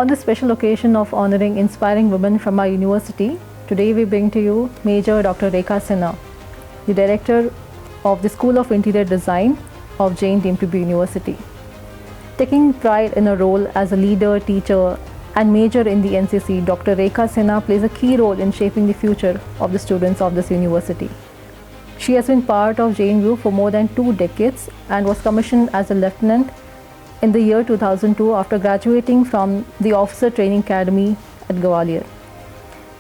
On the special occasion of honoring inspiring women from our university, today we bring to you Major Dr. Rekha Sinha, the Director of the School of Interior Design of Jain deemed to be University. Taking pride in her role as a leader, teacher and major in the NCC, Dr. Rekha Sinha plays a key role in shaping the future of the students of this university. She has been part of JNU for more than 2 decades and was commissioned as a lieutenant in the year 2002 after graduating from the Officer Training Academy at Gwalior.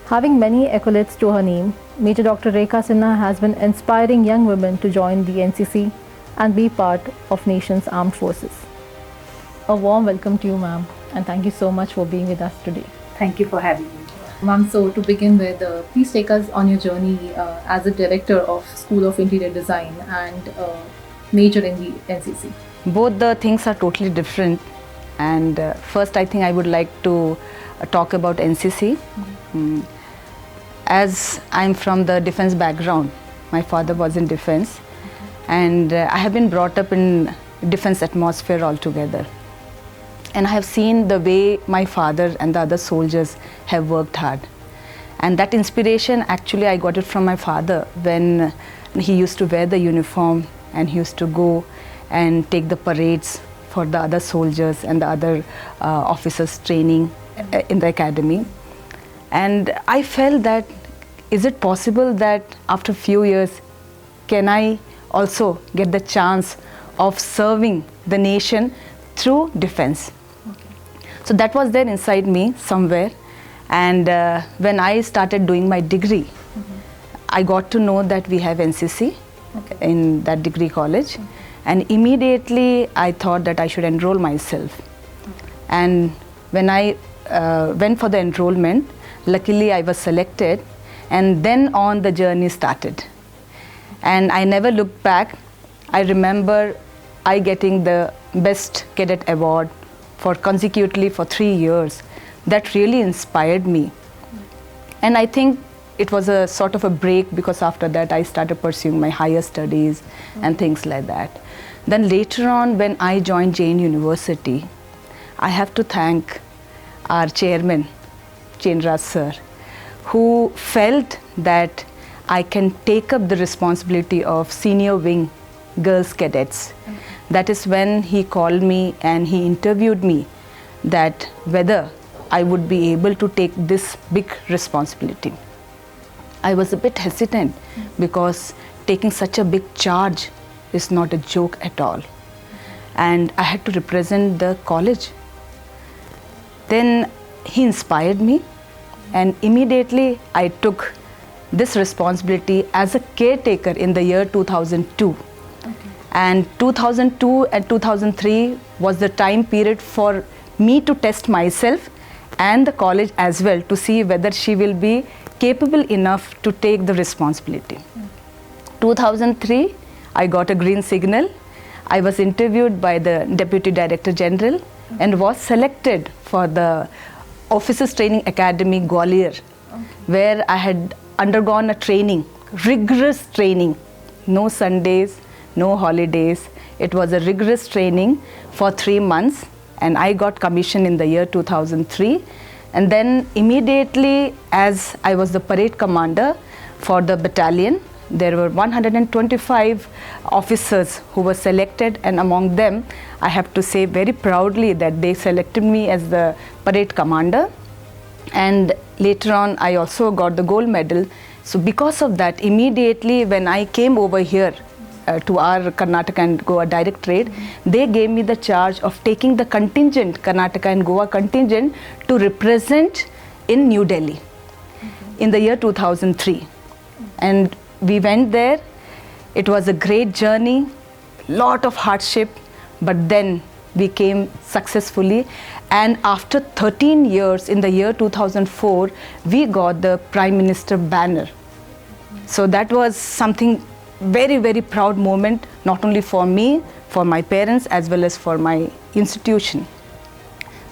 Having many accolades to her name, Major Dr. Rekha Sinha has been inspiring young women to join the NCC and be part of nation's armed forces. A warm welcome to you, ma'am, and thank you so much for being with us today. Thank you for having me. Ma'am, so to begin with, please take us on your journey as a director of School of Interior Design and major in the NCC. Both the things are totally different, and first I think I would like to talk about NCC. As I'm from the defense background, my father was in defense, and I have been brought up in defense atmosphere altogether. And I have seen the way my father and the other soldiers have worked hard. And that inspiration actually I got it from my father when he used to wear the uniform and he used to go and take the parades for the other soldiers and the other officers training in the academy. And I felt that, is it possible that after a few years, can I also get the chance of serving the nation through defense? So that was there inside me somewhere, and when I started doing my degree, I got to know that we have NCC in that degree college, and immediately I thought that I should enroll myself. And when I went for the enrollment, luckily I was selected, and then on the journey started. And I never looked back. I remember I getting the Best Cadet Award consecutively for 3 years. That really inspired me. And I think it was a sort of a break, because after that I started pursuing my higher studies and things like that. Then later on, when I joined Jain University, I have to thank our chairman, Chenraj sir, who felt that I can take up the responsibility of senior wing girls cadets. That is when he called me and he interviewed me that whether I would be able to take this big responsibility. I was a bit hesitant because taking such a big charge is not a joke at all. And I had to represent the college. Then he inspired me, and immediately I took this responsibility as a caretaker in the year 2002. And 2002 and 2003 was the time period for me to test myself and the college as well, to see whether she will be capable enough to take the responsibility. 2003, I got a green signal. I was interviewed by the Deputy Director General and was selected for the Officers Training Academy, Gwalior, where I had undergone a training, rigorous training, no Sundays, no holidays. It was a rigorous training for 3 months, and I got commissioned in the year 2003. And then immediately, as I was the parade commander for the battalion, there were 125 officers who were selected, and among them, I have to say very proudly that they selected me as the parade commander. And later on, I also got the gold medal. So because of that, immediately when I came over here to our Karnataka and Goa Directorate, they gave me the charge of taking the contingent, Karnataka and Goa contingent, to represent in New Delhi in the year 2003. And we went there. It was a great journey, lot of hardship, but then we came successfully. And after 13 years, in the year 2004, we got the Prime Minister banner. So that was something very, very proud moment, not only for me, for my parents, as well as for my institution.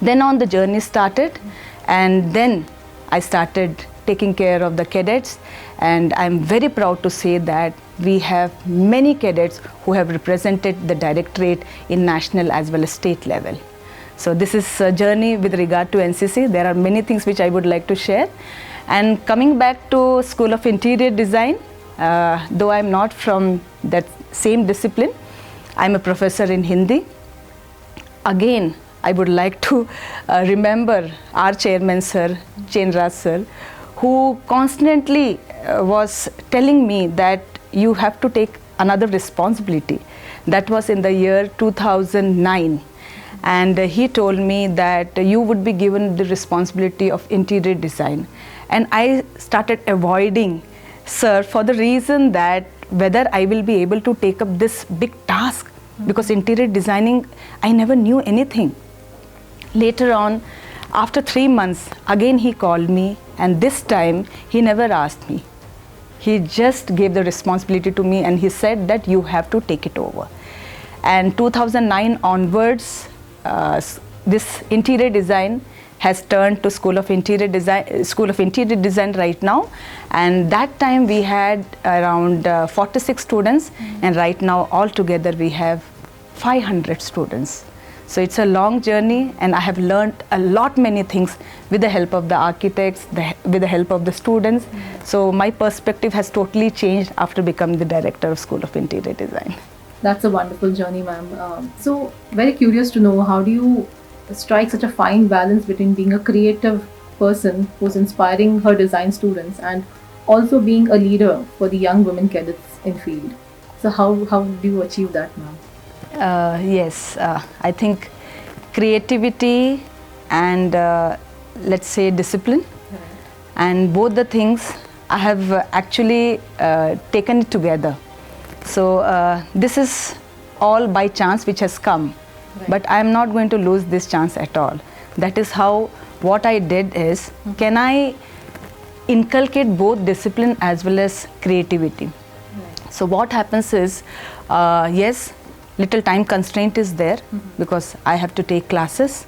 Then on the journey started, and then I started taking care of the cadets, and I'm very proud to say that we have many cadets who have represented the directorate in national as well as state level. So this is a journey with regard to NCC. There are many things which I would like to share. And coming back to School of Interior Design, though I'm not from that same discipline, I'm a professor in Hindi. Again, I would like to remember our chairman sir, Chenraj sir, who constantly was telling me that you have to take another responsibility. That was in the year 2009. And he told me that you would be given the responsibility of interior design. And I started avoiding sir for the reason that whether I will be able to take up this big task, because interior designing, I never knew anything. Later on, after 3 months, again he called me, and this time he never asked me. He just gave the responsibility to me, and he said that you have to take it over. And 2009 onwards, this interior design has turned to School of Interior Design right now. And that time we had around 46 students, and right now altogether we have 500 students. So it's a long journey, and I have learned a lot many things with the help of the architects, with the help of the students. So my perspective has totally changed after becoming the director of School of Interior Design. That's a wonderful journey, ma'am. So very curious to know, how do you strike such a fine balance between being a creative person who's inspiring her design students and also being a leader for the young women cadets in field? So how do you achieve that, ma'am? Yes, I think creativity and let's say discipline, and both the things I have actually taken it together. So this is all by chance which has come. Right. But I am not going to lose this chance at all. That is how what I did is, can I inculcate both discipline as well as creativity? Right. So what happens is, yes, little time constraint is there because I have to take classes.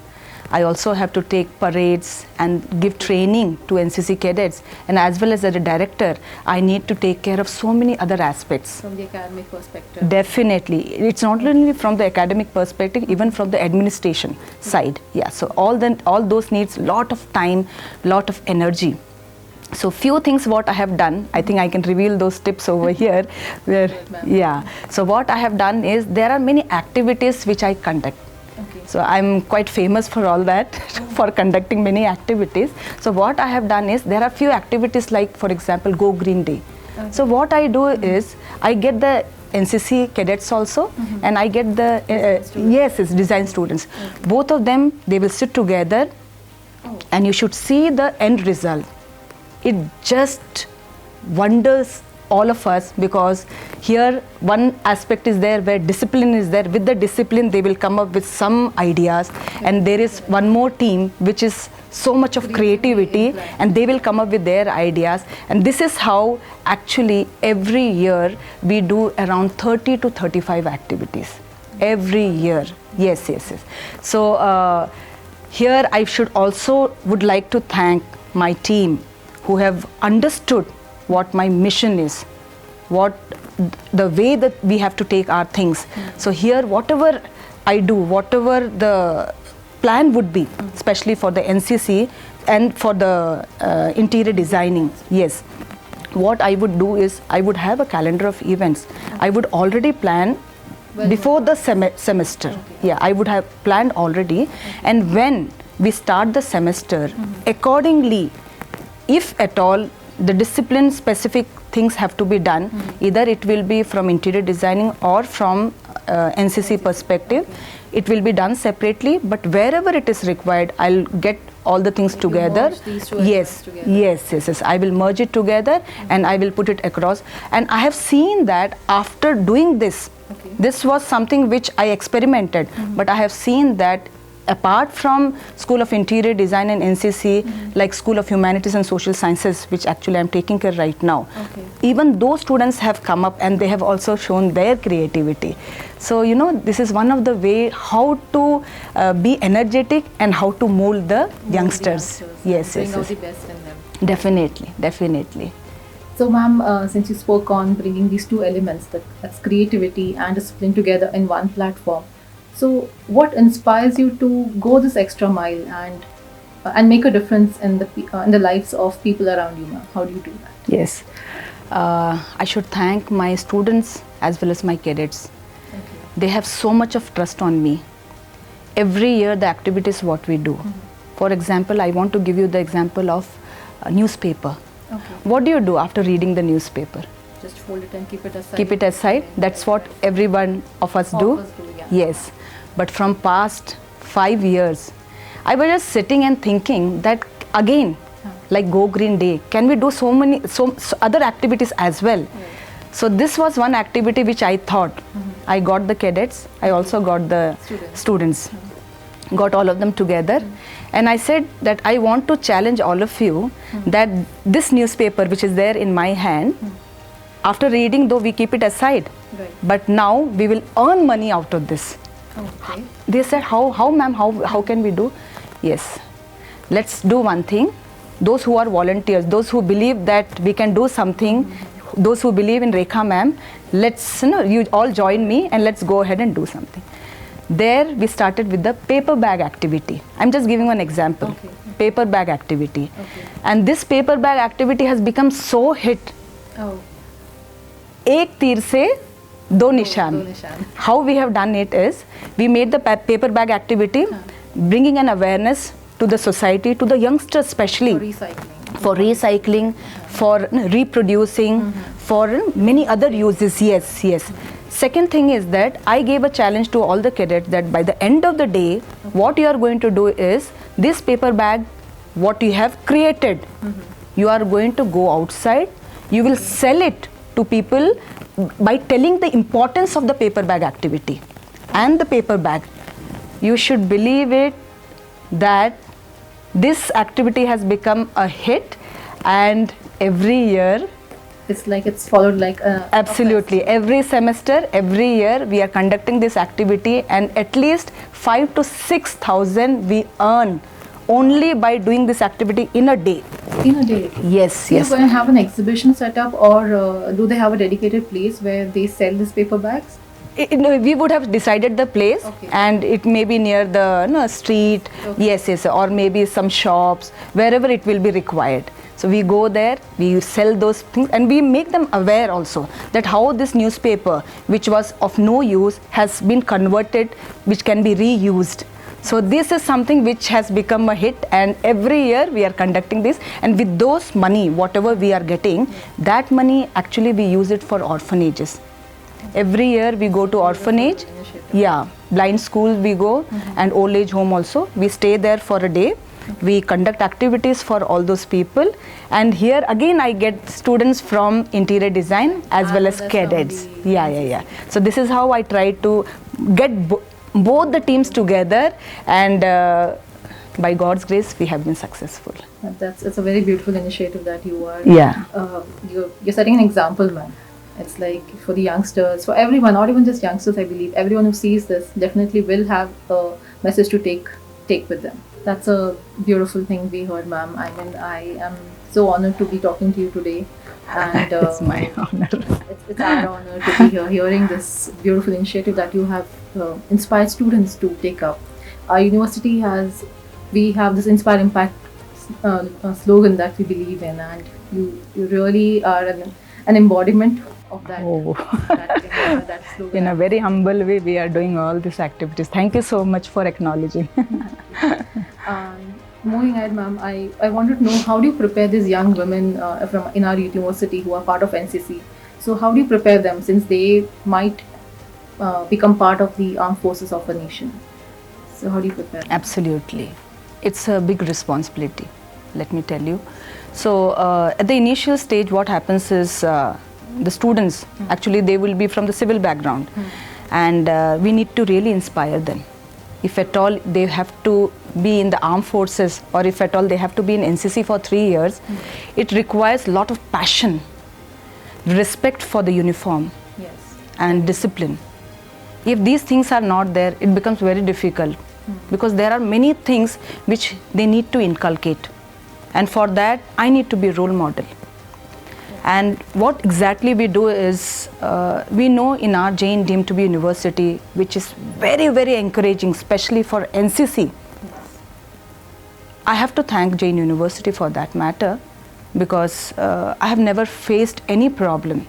I also have to take parades and give training to NCC cadets, and as well as a director, I need to take care of so many other aspects. From the academic perspective? Definitely. It's not only from the academic perspective, even from the administration side. Yeah, so all those needs lot of time, lot of energy. So few things what I have done, I think I can reveal those tips over here. Yeah. So what I have done is, there are many activities which I conduct. Okay. So I'm quite famous for all that, for conducting many activities. So what I have done is, there are few activities like, for example, Go Green Day. Okay. So what I do is, I get the NCC cadets also, and I get the design students. Okay. Both of them, they will sit together, and you should see the end result. It just wonders all of us, because here one aspect is there where discipline is there. With the discipline, they will come up with some ideas, and there is one more team which is so much of creativity, and they will come up with their ideas. And this is how actually every year we do around 30 to 35 activities every year. Yes. So here I should also would like to thank my team, who have understood what my mission is, what the way that we have to take our things. So here, whatever I do, whatever the plan would be, especially for the NCC and for the interior designing, yes, what I would do is, I would have a calendar of events. I would already plan before the semester. Yeah, I would have planned already. And when we start the semester, accordingly, if at all the discipline specific things have to be done, either it will be from interior designing or from NCC perspective, it will be done separately, but wherever it is required, I'll get all the things together. Yes, I will merge it together and I will put it across. And I have seen that after doing this, this was something which I experimented, but I have seen that apart from School of Interior Design and NCC, like School of Humanities and Social Sciences, which actually I'm taking care right now, even those students have come up and they have also shown their creativity. So, you know, this is one of the way how to be energetic and how to mold the youngsters. Yes. Bring out the best in them. Definitely. So, ma'am, since you spoke on bringing these two elements, that's creativity and discipline, together in one platform, So, what inspires you to go this extra mile and make a difference in the lives of people around you, ma'am? How do you do that? Yes. I should thank my students as well as my cadets. They have so much of trust on me. Every year the activities what we do. For example, I want to give you the example of a newspaper. Okay. What do you do after reading the newspaper? Just fold it and keep it aside. Keep it aside. That's what every one of us All do. of us do, yeah. Yes. But from past 5 years, I was just sitting and thinking that again, like Go Green Day, can we do so many other activities as well? So this was one activity which I thought. I got the cadets, I also got the students. Got all of them together, and I said that I want to challenge all of you that this newspaper which is there in my hand, after reading, though we keep it aside, Right. but now we will earn money out of this. Okay. They said, how ma'am, how can we do? Yes, let's do one thing. Those who are volunteers, those who believe that we can do something, those who believe in Rekha ma'am, let's, you all join me and let's go ahead and do something. There we started with the paper bag activity. I'm just giving one example. Okay. Paper bag activity. Okay. And this paper bag activity has become so hit. Oh. एक तीर से दो निशान. दो निशान. How we have done it is, we made the paper bag activity, bringing an awareness to the society, to the youngsters especially. For recycling. For recycling, for reproducing, for many other uses. Yes, yes. Second thing is that I gave a challenge to all the cadets that by the end of the day, what you are going to do is this paper bag, what you have created, you are going to go outside, you will sell it to people by telling the importance of the paper bag activity and the paper bag. You should believe it that this activity has become a hit, and every year, It's like it's followed like a absolutely, every semester, every year we are conducting this activity, and at least 5,000 to 6,000 we earn only by doing this activity in a day. in a day. Yes, Do you yes. going to have an exhibition set up, or do they have a dedicated place where they sell these paper bags? We would have decided the place, Okay. and it may be near the street. Okay. Yes, yes, or maybe some shops, wherever it will be required. So we go there, we sell those things, and we make them aware also that how this newspaper, which was of no use, has been converted, which can be reused. So this is something which has become a hit, and every year we are conducting this, and with those money, whatever we are getting, that money actually we use it for orphanages. Every year we go to orphanage, yeah, blind school we go, and old age home also. We stay there for a day. We conduct activities for all those people, and here again I get students from interior design as well as that's cadets. from the Yeah. So this is how I try to get both the teams together, and by God's grace we have been successful. It's a very beautiful initiative that you are. Yeah. You're setting an example, man. It's like for the youngsters, for everyone, not even just youngsters. I believe everyone who sees this definitely will have a message to take with them. That's a beautiful thing we heard, ma'am. I mean, I am so honored to be talking to you today, and It's my honor. it's our honor to be here, hearing this beautiful initiative that you have inspired students to take up. Our university we have this Inspire Impact slogan that we believe in, and you really are an embodiment of that. Oh. that slogan. In a very humble way, we are doing all these activities. Thank you so much for acknowledging. Moving ahead, ma'am, I wanted to know, how do you prepare these young women in our university who are part of NCC? So how do you prepare them, since they might become part of the armed forces of a nation? So how do you prepare them? Absolutely. It's a big responsibility, let me tell you. So at the initial stage, what happens is the students, actually they will be from the civil background, and we need to really inspire them. If at all they have to be in the armed forces, or if at all they have to be in NCC for 3 years, it requires a lot of passion, respect for the uniform, Yes. and discipline. If these things are not there, it becomes very difficult, because there are many things which they need to inculcate, and for that I need to be a role model. And what exactly we do is, we know in our Jain deemed to be university, which is very, very encouraging, especially for NCC. I have to thank Jain University for that matter, because I have never faced any problem.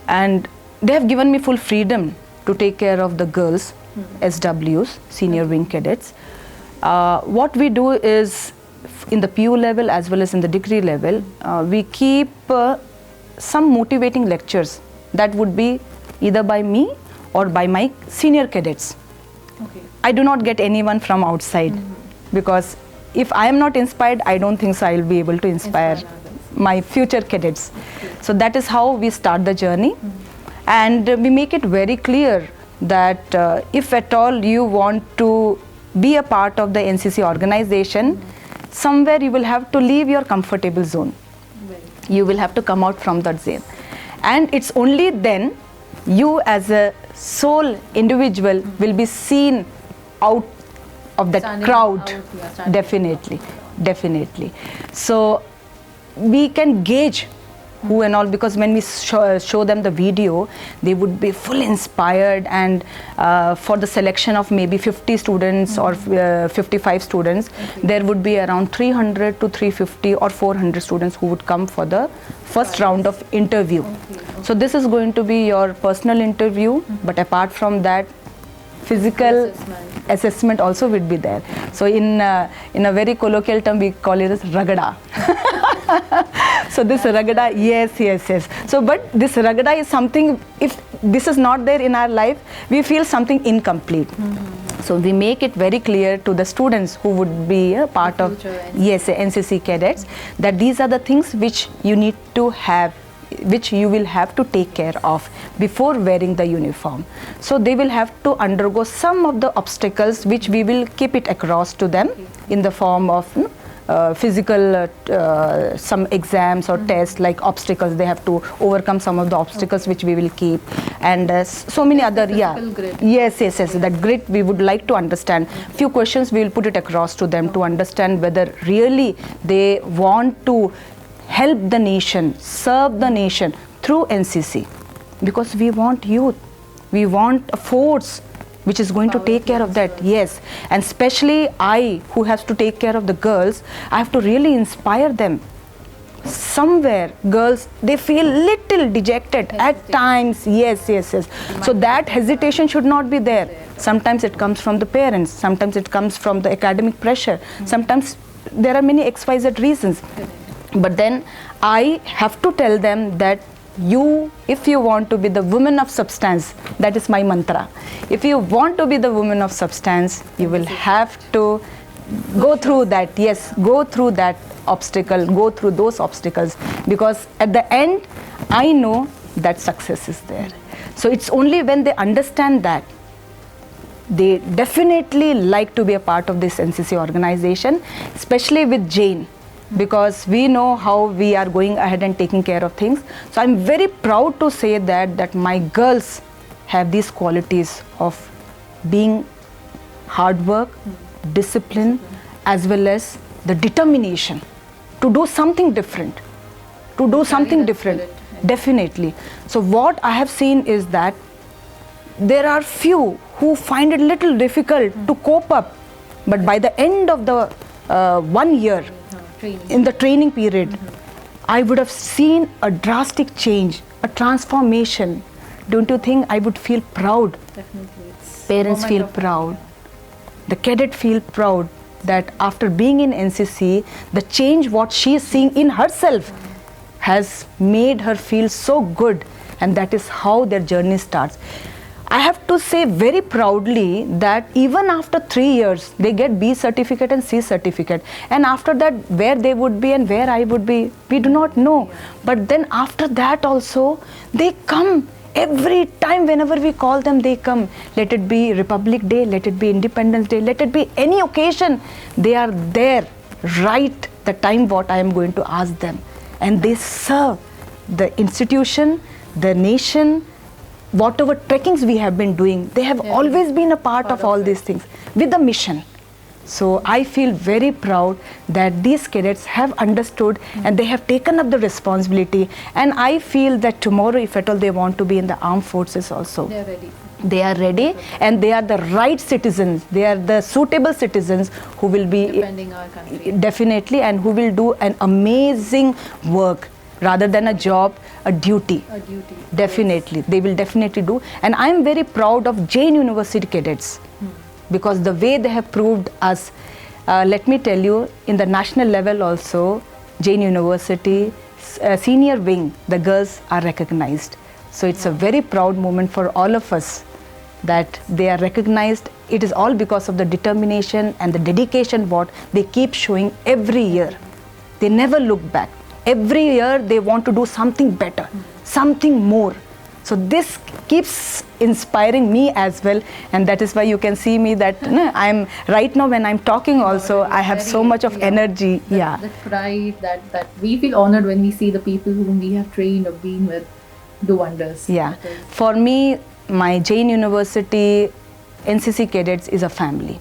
And they have given me full freedom to take care of the girls, SWs, senior wing cadets. What we do is, in the PU level as well as in the degree level, we keep some motivating lectures that would be either by me or by my senior cadets. Okay. I do not get anyone from outside, because if I am not inspired, I don't think so I will be able to inspire my future cadets. So that is how we start the journey. And we make it very clear that if at all you want to be a part of the NCC organization, somewhere you will have to leave your comfortable zone. You will have to come out from that zone. And it's only then you as a sole individual will be seen out of that Standing crowd. out, yeah, standing Definitely. So we can gauge who and all, because when we show them the video, they would be fully inspired. And for the selection of maybe 50 students or 55 students, there would be around 300 to 350 or 400 students who would come for the first round of interview. So this is going to be your personal interview, but apart from that, physical assessment also would be there. So in a very colloquial term, we call it as ragada. So this ragada, yes. So but this ragada is something, if this is not there in our life, we feel something incomplete. So we make it very clear to the students who would be a part of NCC cadets, that these are the things which you need to have, which you will have to take care of before wearing the uniform. So they will have to undergo some of the obstacles, which we will keep it across to them in the form of physical, some exams or tests, like obstacles. They have to overcome some of the obstacles which we will keep, and so many other, grit. Yes, that grit we would like to understand. Few questions we will put it across to them to understand whether really they want to help the nation, serve the nation through NCC, because we want youth, we want a force which is going to take care of that. Yes, and especially I, who has to take care of the girls, I have to really inspire them. Somewhere girls, they feel little dejected at times. Yes. So that hesitation should not be there. Sometimes it comes from the parents, sometimes it comes from the academic pressure, sometimes there are many XYZ reasons. But then I have to tell them that if you want to be the woman of substance, that is my mantra. If you want to be the woman of substance, you will have to go through that. Yes, go through that obstacle, go through those obstacles, because at the end, I know that success is there. So it's only when they understand that, they definitely like to be a part of this NCC organization, especially with Jain, because we know how we are going ahead and taking care of things. So I'm very proud to say that my girls have these qualities of being hard work, discipline, as well as the determination to do something different, definitely. So what I have seen is that there are few who find it little difficult to cope up, but by the end of the 1 year, in the training period, I would have seen a drastic change, a transformation. Don't you think I would feel proud? Definitely. Parents feel proud. The cadet feel proud that after being in NCC, the change what she is seeing in herself has made her feel so good, and that is how their journey starts. I have to say very proudly that even after 3 years, they get B certificate and C certificate. And after that, where they would be and where I would be, we do not know. But then after that also, they come. Every time whenever we call them, they come. Let it be Republic Day, let it be Independence Day, let it be any occasion. They are there right the time what I am going to ask them. And they serve the institution, the nation. Whatever trekkings we have been doing, they have always been a part of all these things with a mission. So I feel very proud that these cadets have understood and they have taken up the responsibility, and I feel that tomorrow, if at all they want to be in the armed forces also, They are ready. they are ready and they are the right citizens, they are the suitable citizens who will be Defending our country. definitely, and who will do an amazing work rather than a job, a duty. A duty. Definitely, they will definitely do. And I am very proud of Jain University cadets because the way they have proved us, let me tell you, in the national level also, Jain University senior wing, the girls are recognized. So it's a very proud moment for all of us that they are recognized. It is all because of the determination and the dedication what they keep showing every year. They never look back. Every year they want to do something better, something more. So this keeps inspiring me as well, and that is why you can see me that I'm right now when I'm talking also, I have so much of energy. That pride, that we feel honored when we see the people whom we have trained or been with do wonders. Yeah. For me, my Jain University NCC cadets is a family.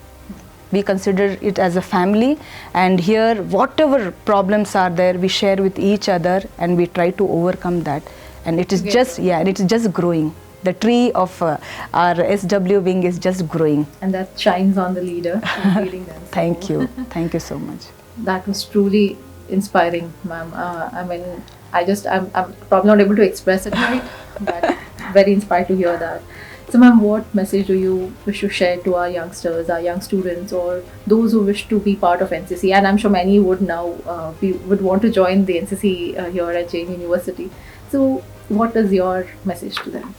We consider it as a family, and here whatever problems are there, we share with each other and we try to overcome that. And it is just, and it is just growing. The tree of our SW wing is just growing. And that shines on the leader. Leading them. Thank you. Thank you so much. That was truly inspiring, ma'am. I mean, I'm probably not able to express it right, but very inspired to hear that. So, ma'am, what message do you wish to share to our youngsters, our young students, or those who wish to be part of NCC? And I'm sure many would now would want to join the NCC here at Jain University. So, what is your message to them?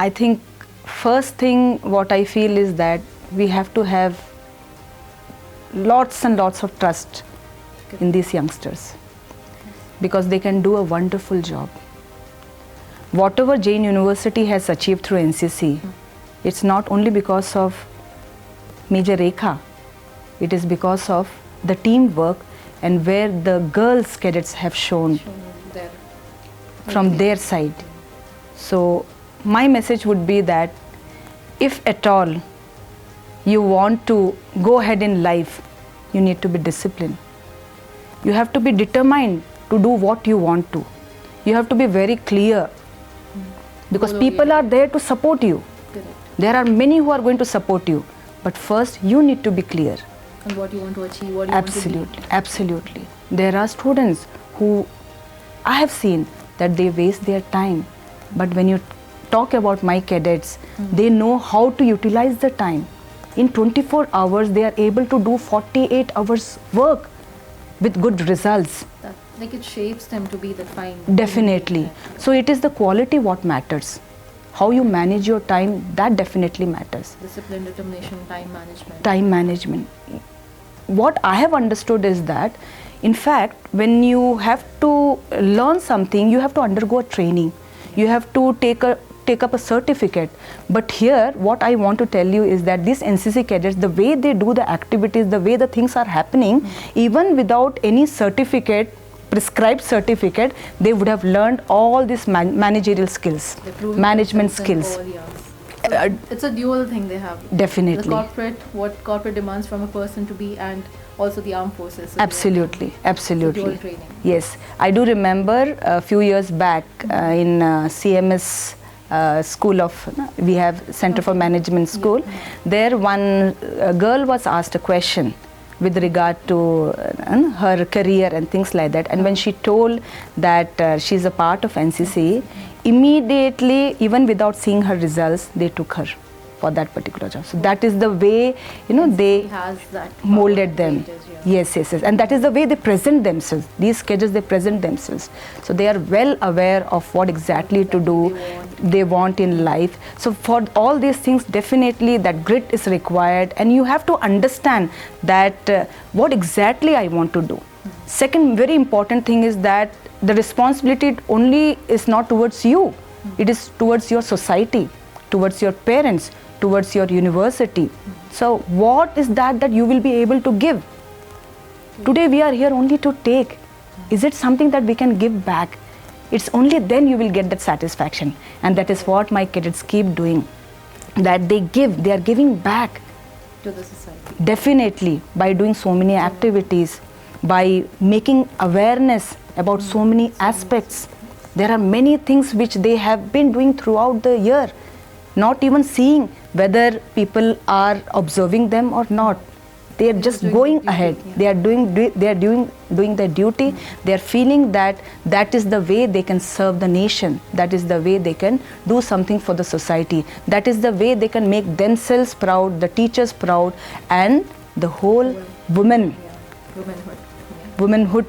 I think first thing what I feel is that we have to have lots and lots of trust in these youngsters, because they can do a wonderful job. Whatever Jain University has achieved through NCC, it's not only because of Major Rekha, it is because of the teamwork and where the girls cadets have shown from their side. So my message would be that if at all you want to go ahead in life, you need to be disciplined. You have to be determined to do what you want to. You have to be very clear, because people are there to support you. Correct. There are many who are going to support you, but first you need to be clear. And what you want to achieve, what you want to be. Absolutely. There are students who I have seen that they waste their time, but when you talk about my cadets, they know how to utilize the time. In 24 hours, they are able to do 48 hours work with good results. Like it shapes them to be the fine. Definitely. So it is the quality what matters. How you manage your time, that definitely matters. Discipline, determination, time management. Time management. What I have understood is that, in fact, when you have to learn something, you have to undergo a training. You have to take up a certificate. But here, what I want to tell you is that these NCC cadets, the way they do the activities, the way the things are happening, even without any certificate, prescribed certificate, they would have learned all these managerial skills, management skills. It's a dual thing they have. Definitely. The corporate, what corporate demands from a person to be, and also the armed forces. So absolutely. Dual training. Yes, I do remember a few years back in CMS school of, we have Center for Management School. There one girl was asked a question with regard to her career and things like that, and when she told that she's a part of NCC, immediately, even without seeing her results, they took her for that particular job. So that is the way, they has that molded them. advantage, Yes, and that is the way they present themselves. These cadets, they present themselves. So they are well aware of what exactly to do, they want in life. So for all these things, definitely that grit is required, and you have to understand that what exactly I want to do. Second very important thing is that the responsibility only is not towards you, it is towards your society, towards your parents, towards your university. So what is that you will be able to give? Today we are here only to take. Is it something that we can give back? It's only then you will get that satisfaction, and that is what my cadets keep doing. That they give, they are giving back. to the society. Definitely, by doing so many activities, by making awareness about so many aspects. There are many things which they have been doing throughout the year, not even seeing whether people are observing them or not. They are just going ahead. They are doing their duty. They are feeling that that is the way they can serve the nation. That is the way they can do something for the society. That is the way they can make themselves proud, the teachers proud, and the whole womanhood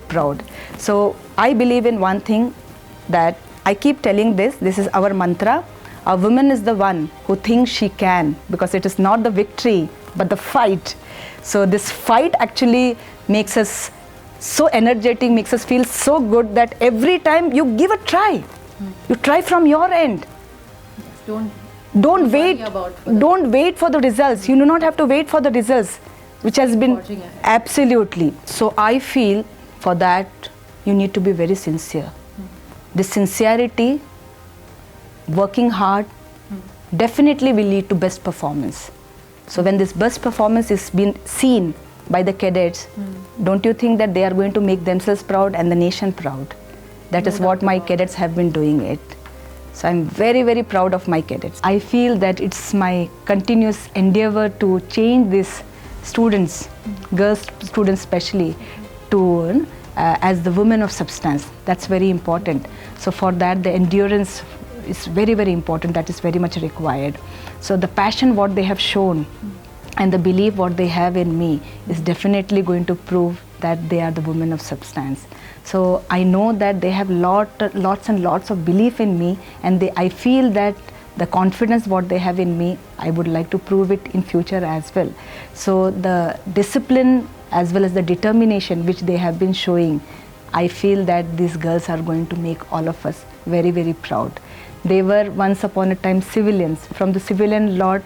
proud. So I believe in one thing, that I keep telling this is our mantra. A woman is the one who thinks she can, because it is not the victory but the fight. So this fight actually makes us so energetic, makes us feel so good, that every time you give a try, you try from your end. Don't wait for the results. You do not have to wait for the results, which has been absolutely. So I feel for that you need to be very sincere. This sincerity, working hard, definitely will lead to best performance. So when this best performance is being seen by the cadets, don't you think that they are going to make themselves proud and the nation proud? That is what my cadets have been doing it. So I'm very, very proud of my cadets. I feel that it's my continuous endeavor to change these students, girls students especially, to as the women of substance. That's very important. So for that, the endurance is very, very important. That is very much required. So the passion what they have shown and the belief what they have in me is definitely going to prove that they are the women of substance. So I know that they have lots and lots of belief in me, and I feel that the confidence what they have in me, I would like to prove it in future as well. So the discipline as well as the determination which they have been showing, I feel that these girls are going to make all of us very, very proud. They were once upon a time civilians. From the civilian lot,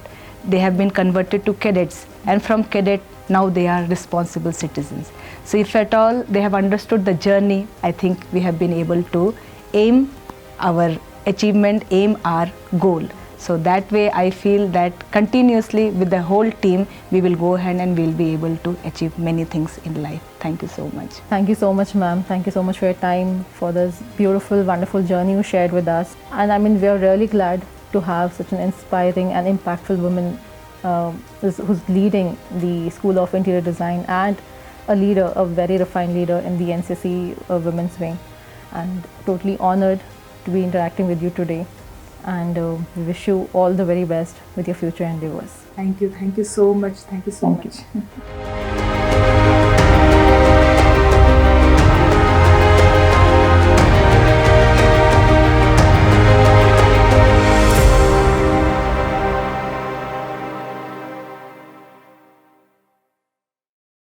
they have been converted to cadets, and from cadet, now they are responsible citizens. So if at all they have understood the journey, I think we have been able to aim our achievement, aim our goal. So that way I feel that continuously with the whole team, we will go ahead and we'll be able to achieve many things in life. Thank you so much. Thank you so much, ma'am. Thank you so much for your time, for this beautiful, wonderful journey you shared with us. And I mean, we are really glad to have such an inspiring and impactful woman who's leading the School of Interior Design, and a leader, a very refined leader in the NCC Women's Wing. And totally honored to be interacting with you today. And we wish you all the very best with your future endeavors. Thank you so much. Thank you so much.